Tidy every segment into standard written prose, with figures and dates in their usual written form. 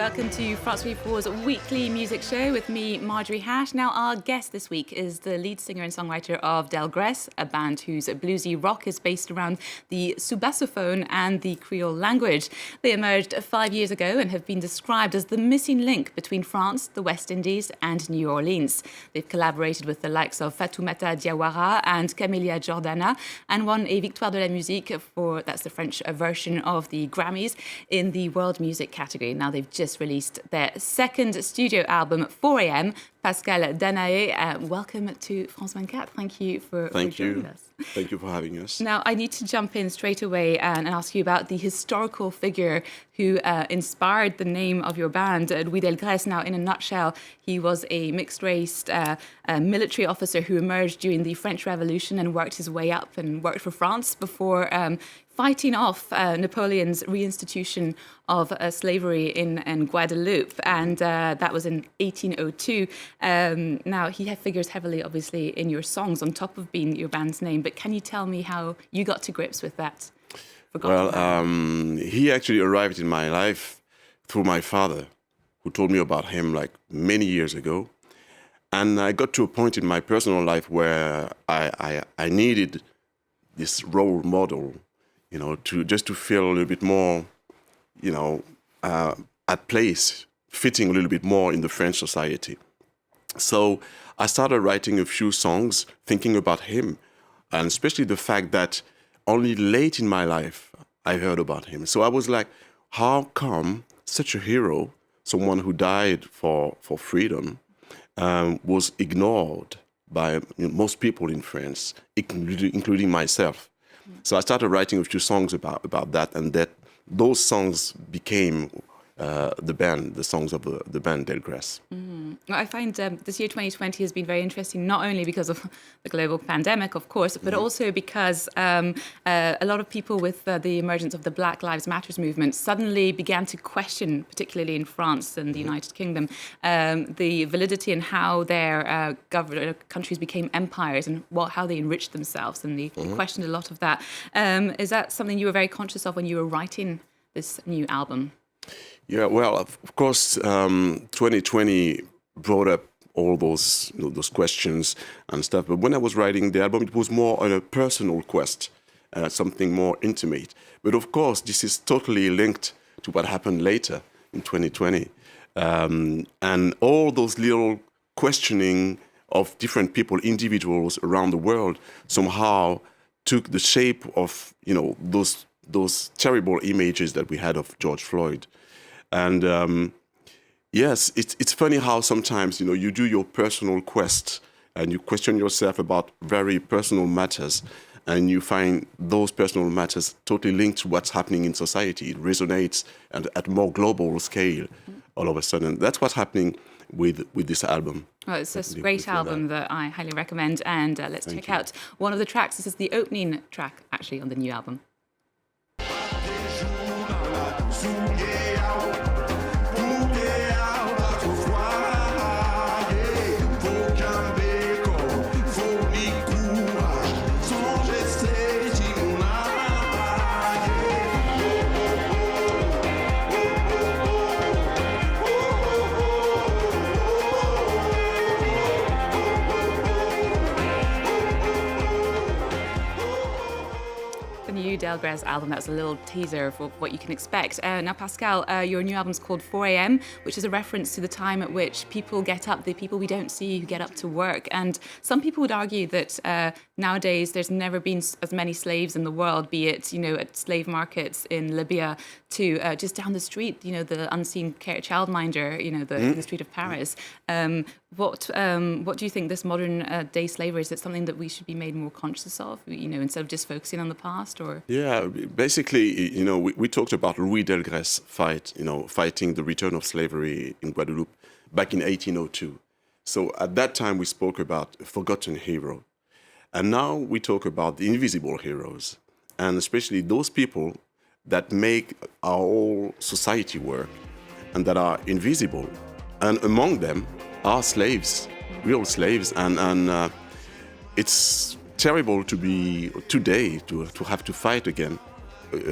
welcome to France 34's weekly music show with me, Marjorie Hache. Now, our guest this week is the lead singer and songwriter of Delgres, a band whose bluesy rock is based around the subassophone and the Creole language. They emerged 5 years ago and have been described as the missing link between France, the West Indies and New Orleans. They've collaborated with the likes of Fatoumata Diawara and Camélia Jordana and won a Victoire de la Musique for, that's the French version of the Grammys, in the world music category. Now they've just released their second studio album, 4 a.m. Pascal Danaë, welcome to France 24. Thank you for joining us. Thank you for having us. Now, I need to jump in straight away and ask you about the historical figure who inspired the name of your band, Louis Delgres. Now, in a nutshell, he was a mixed-race military officer who emerged during the French Revolution and worked his way up and worked for France before fighting off Napoleon's reinstitution of slavery in Guadeloupe, and that was in 1802. Now, he figures heavily, obviously, in your songs, on top of being your band's name, but can you tell me how you got to grips with that? He actually arrived in my life through my father, who told me about him like many years ago. And I got to a point in my personal life where I needed this role model, you know, to feel a little bit more, you know, at place, fitting a little bit more in the French society. So I started writing a few songs thinking about him, and especially the fact that only late in my life I heard about him. So I was like, how come such a hero, someone who died for freedom, was ignored by most people in France, including myself? So I started writing a few songs about that, and those songs became the songs of the band Delgres. Well, I find this year 2020 has been very interesting, not only because of the global pandemic, of course, but also because a lot of people with the emergence of the Black Lives Matter movement suddenly began to question, particularly in France and the United Kingdom, the validity and how their countries became empires and how they enriched themselves, and they questioned a lot of that. Is that something you were very conscious of when you were writing this new album? Yeah, well, of course, 2020 brought up all those questions and stuff. But when I was writing the album, it was more on a personal quest, something more intimate. But of course, this is totally linked to what happened later in 2020. And all those little questioning of different people, individuals around the world, somehow took the shape of, you know, those terrible images that we had of George Floyd. And yes, it's funny how sometimes, you know, you do your personal quest and you question yourself about very personal matters, and you find those personal matters totally linked to what's happening in society. It resonates and at more global scale all of a sudden. That's what's happening with this album. Well, it's a great album that I highly recommend, and let's check out one of the tracks. This is the opening track, actually, on the new album. Delgres album. That was a little teaser for what you can expect. Now, Pascal, your new album's called 4 a.m., which is a reference to the time at which people get up, the people we don't see who get up to work. And some people would argue that nowadays there's never been as many slaves in the world, be it, you know, at slave markets in Libya to just down the street, you know, the unseen childminder, you know, in the street of Paris. What do you think this modern day slavery, is it something that we should be made more conscious of, you know, instead of just focusing on the past? Or yeah, basically, you know, we talked about Louis Delgres fighting the return of slavery in Guadeloupe back in 1802. So at that time we spoke about a forgotten hero, and now we talk about the invisible heroes, and especially those people that make our whole society work and that are invisible, and among them are slaves, real slaves, and it's terrible to be today to have to fight again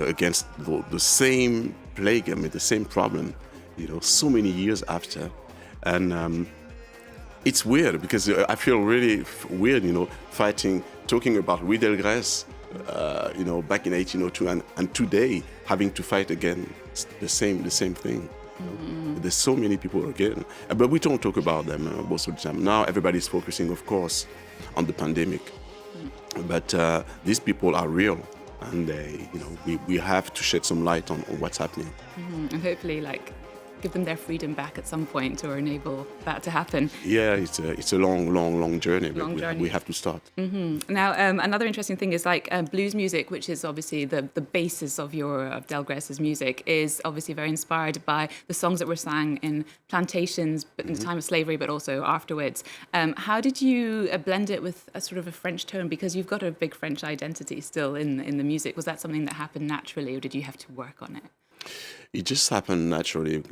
against the same plague, I mean, the same problem so many years after. And it's weird because I feel really weird, talking about Louis Delgres, back in 1802 and today having to fight again the same thing. There's so many people again, but we don't talk about them most of the time. Now everybody's focusing, of course, on the pandemic, but these people are real, and we have to shed some light on what's happening. And hopefully, give them their freedom back at some point or enable that to happen. Yeah, it's a long journey, but we have to start. Now, another interesting thing is blues music, which is obviously the basis of Delgres' music, is obviously very inspired by the songs that were sang in plantations but in the time of slavery, but also afterwards. How did you blend it with a sort of a French tone? Because you've got a big French identity still in the music. Was that something that happened naturally, or did you have to work on it? It just happened naturally.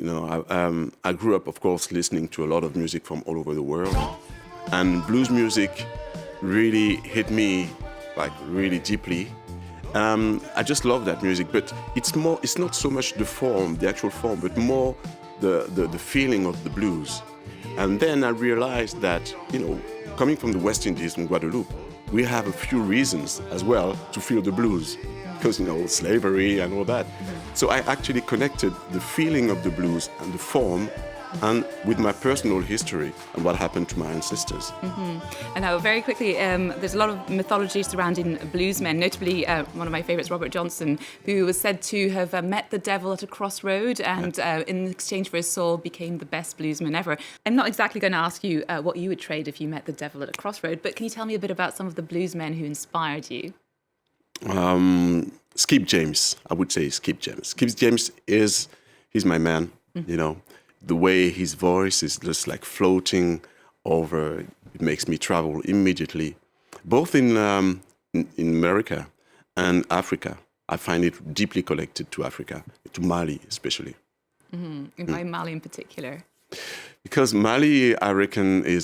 I grew up, of course, listening to a lot of music from all over the world, and blues music really hit me really deeply. I just love that music, but it's not so much the actual form, but more the feeling of the blues. And then I realized that, coming from the West Indies, from Guadeloupe, we have a few reasons as well to feel the blues, because, slavery and all that. So I actually connected the feeling of the blues and the form and with my personal history and what happened to my ancestors. And now, very quickly, there's a lot of mythology surrounding bluesmen, notably one of my favourites, Robert Johnson, who was said to have met the devil at a crossroad and in exchange for his soul became the best bluesman ever. I'm not exactly going to ask you what you would trade if you met the devil at a crossroad, but can you tell me a bit about some of the bluesmen who inspired you? Skip James, I would say Skip James. Skip James he's my man, The way his voice is just floating over, it makes me travel immediately. Both in America and Africa, I find it deeply connected to Africa, to Mali especially. And why Mali in particular? Because Mali, I reckon, a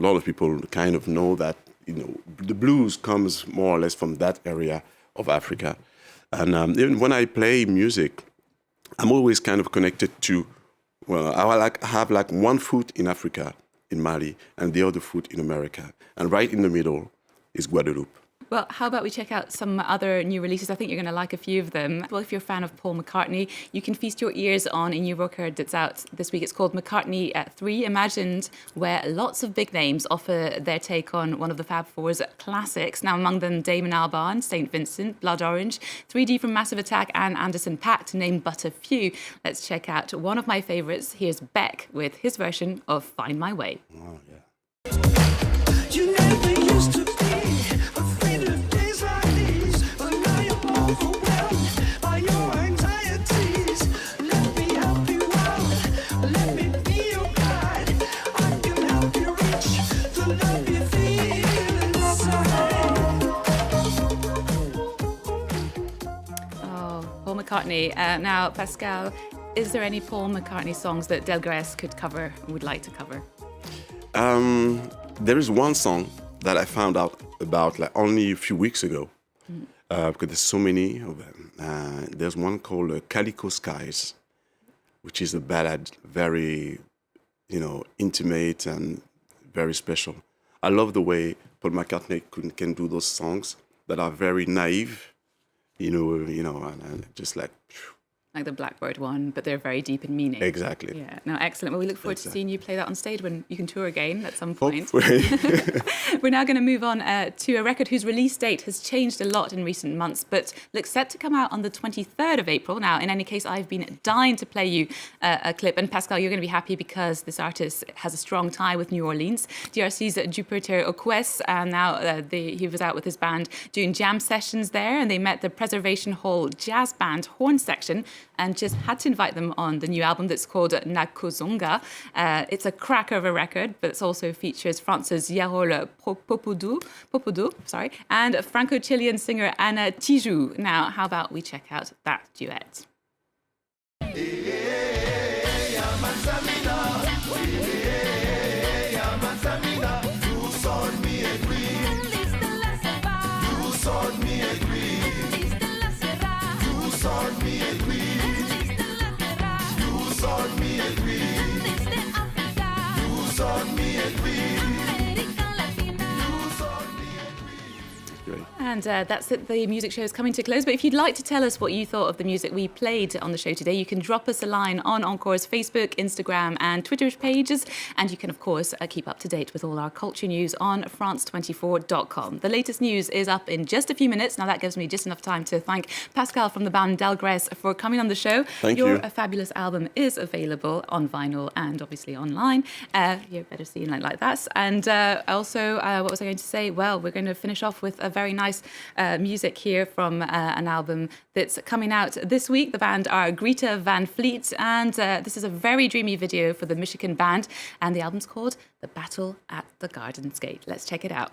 lot of people kind of know that, the blues comes more or less from that area of Africa. And even when I play music, I'm always kind of connected to, I have one foot in Africa, in Mali, and the other foot in America. And right in the middle is Guadeloupe. Well, how about we check out some other new releases? I think you're going to like a few of them. Well, if you're a fan of Paul McCartney, you can feast your ears on a new record that's out this week. It's called McCartney 3 Imagined, where lots of big names offer their take on one of the Fab Four's classics. Now, among them, Damon Albarn, St. Vincent, Blood Orange, 3D from Massive Attack, and Anderson .Paak, to name but a few. Let's check out one of my favourites. Here's Beck with his version of Find My Way. Oh, yeah. You never used to be afraid of days like these, but now you're overwhelmed by your anxieties. Let me help you out, let me be your guide. I can help you reach the love you feel inside. Oh, Paul McCartney. Now, Pascal, is there any Paul McCartney songs that Delgres could cover, would like to cover? There is one song that I found out about only a few weeks ago, because there's so many of them. There's one called Calico Skies, which is a ballad, very, intimate and very special. I love the way Paul McCartney can do those songs that are very naive, and just like the Blackbird one, but they're very deep in meaning. Exactly. Yeah. No, excellent. Well, we look forward to seeing you play that on stage when you can tour again at some point. We're now going to move on to a record whose release date has changed a lot in recent months, but looks set to come out on the 23rd of April. Now, in any case, I've been dying to play you a clip. And Pascal, you're going to be happy because this artist has a strong tie with New Orleans. DRC's Jupiter Okwes, now he was out with his band doing jam sessions there, and they met the Preservation Hall Jazz Band horn section and just had to invite them on the new album that's called Nakozonga. It's a cracker of a record, but it also features France's Yarol Popoudou, and Franco-Chilean singer Anna Tijoux. Now, how about we check out that duet? And that's it. The music show is coming to close. But if you'd like to tell us what you thought of the music we played on the show today, you can drop us a line on Encore's Facebook, Instagram and Twitter pages. And you can, of course, keep up to date with all our culture news on France24.com. The latest news is up in just a few minutes. Now, that gives me just enough time to thank Pascal from the band Delgres for coming on the show. Thank you. Your fabulous album is available on vinyl and obviously online. You're better seen like that. And also, what was I going to say? Well, we're going to finish off with a very nice music here from an album that's coming out this week. The band are Greta Van Fleet, and this is a very dreamy video for the Michigan band, and the album's called The Battle at the Garden's Gate. Let's check it out.